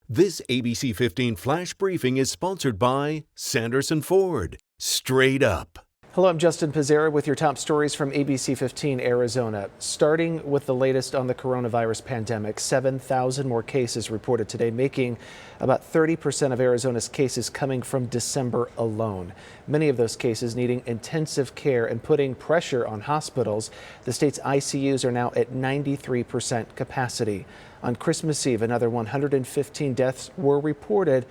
This ABC 15 Flash Briefing is sponsored by Sanderson Ford. Straight up. Hello, I'm Justin Pizzera with your top stories from ABC15 Arizona. Starting with the latest on the coronavirus pandemic, 7,000 more cases reported today, making about 30% of Arizona's cases coming from December alone. Many of those cases needing intensive care and putting pressure on hospitals. The state's ICUs are now at 93% capacity. On Christmas Eve, another 115 deaths were reported,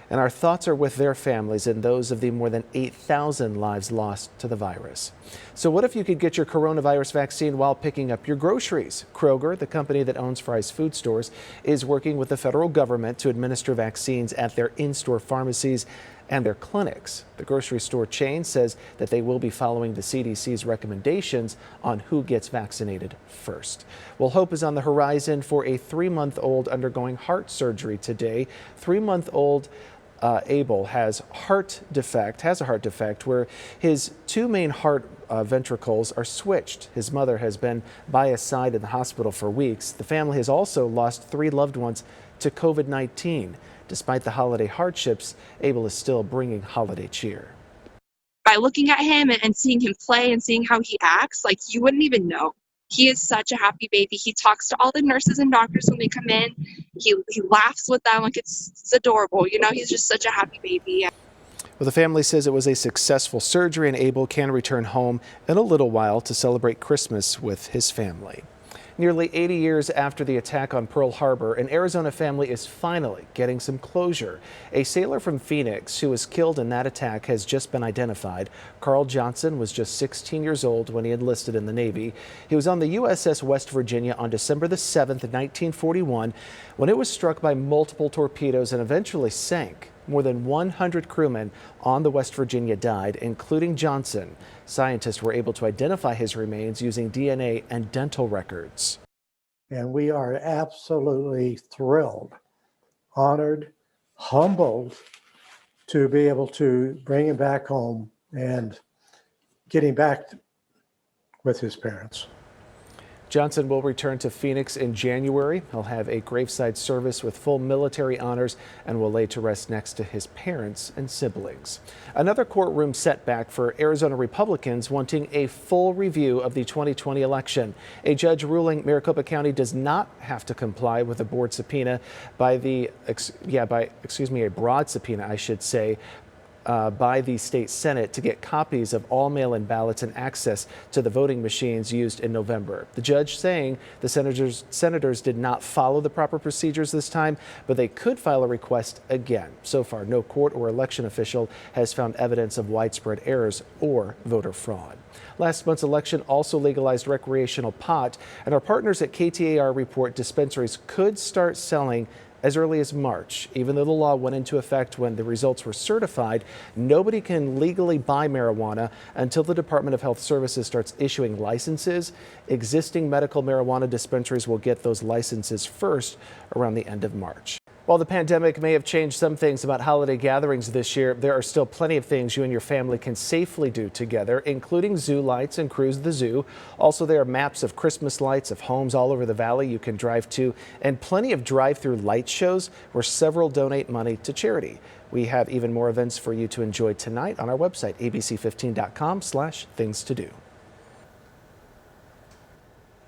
and our thoughts are with their families and those of the more than 8,000 lives lost to the virus. So what if you could get your coronavirus vaccine while picking up your groceries? Kroger, the company that owns Fry's Food Stores, is working with the federal government to administer vaccines at their in-store pharmacies and their clinics. The grocery store chain says that they will be following the CDC's recommendations on who gets vaccinated first. Well, hope is on the horizon for a 3-month-old undergoing heart surgery today. 3-month-old Abel has a heart defect where his two main heart ventricles are switched. His mother has been by his side in the hospital for weeks. The family has also lost 3 loved ones to COVID-19. Despite the holiday hardships, Abel is still bringing holiday cheer. By looking at him and seeing him play and seeing how he acts, like, you wouldn't even know. He is such a happy baby. He talks to all the nurses and doctors when they come in. He laughs with them like it's adorable. You know, he's just such a happy baby. Well, the family says it was a successful surgery and Abel can return home in a little while to celebrate Christmas with his family. Nearly 80 years after the attack on Pearl Harbor, an Arizona family is finally getting some closure. A sailor from Phoenix who was killed in that attack has just been identified. Carl Johnson was just 16 years old when he enlisted in the Navy. He was on the USS West Virginia on December the 7th, 1941, when it was struck by multiple torpedoes and eventually sank. More than 100 crewmen on the West Virginia died, including Johnson. Scientists were able to identify his remains using DNA and dental records. And we are absolutely thrilled, honored, humbled to be able to bring him back home and get him back with his parents. Johnson will return to Phoenix in January. He'll have a graveside service with full military honors and will lay to rest next to his parents and siblings. Another courtroom setback for Arizona Republicans wanting a full review of the 2020 election. A judge ruling Maricopa County does not have to comply with a board subpoena a broad subpoena, I should say, by the state Senate to get copies of all mail-in ballots and access to the voting machines used in November. The judge saying the senators did not follow the proper procedures this time, but they could file a request again. So far, no court or election official has found evidence of widespread errors or voter fraud. Last month's election also legalized recreational pot, and our partners at KTAR report dispensaries could start selling as early as March. Even though the law went into effect when the results were certified, nobody can legally buy marijuana until the Department of Health Services starts issuing licenses. Existing medical marijuana dispensaries will get those licenses first around the end of March. While the pandemic may have changed some things about holiday gatherings this year, there are still plenty of things you and your family can safely do together, including zoo lights and cruise the zoo. Also, there are maps of Christmas lights of homes all over the valley you can drive to, and plenty of drive-through light shows where several donate money to charity. We have even more events for you to enjoy tonight on our website, abc15.com/things to do.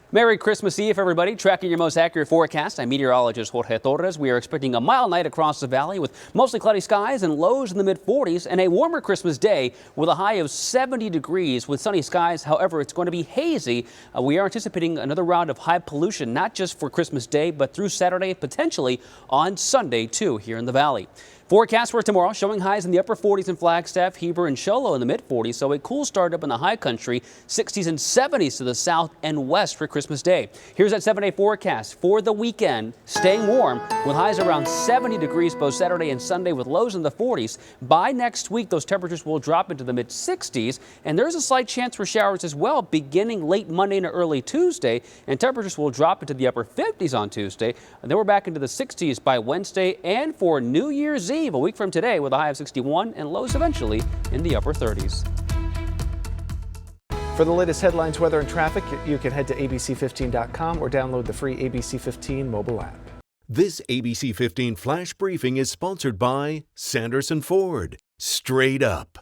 Merry Christmas Eve, everybody. Tracking your most accurate forecast, I'm meteorologist Jorge Torres. We are expecting a mild night across the valley with mostly cloudy skies and lows in the mid-40s, and a warmer Christmas day with a high of 70 degrees with sunny skies. However, it's going to be hazy. We are anticipating another round of high pollution, not just for Christmas Day, but through Saturday, potentially on Sunday, too, here in the valley. Forecast for tomorrow showing highs in the upper 40s in Flagstaff, Heber, and Show Low in the mid-40s, so a cool start up in the high country, 60s and 70s to the south and west for Christmas Day. Here's that 7-day forecast for the weekend, staying warm with highs around 70 degrees both Saturday and Sunday with lows in the 40s. By next week, those temperatures will drop into the mid-60s, and there's a slight chance for showers as well beginning late Monday and early Tuesday, and temperatures will drop into the upper 50s on Tuesday, and then we're back into the 60s by Wednesday and for New Year's Eve, a week from today, with a high of 61 and lows eventually in the upper 30s. For the latest headlines, weather, and traffic, you can head to abc15.com or download the free ABC15 mobile app. This ABC 15 Flash Briefing is sponsored by Sanderson Ford. Straight up.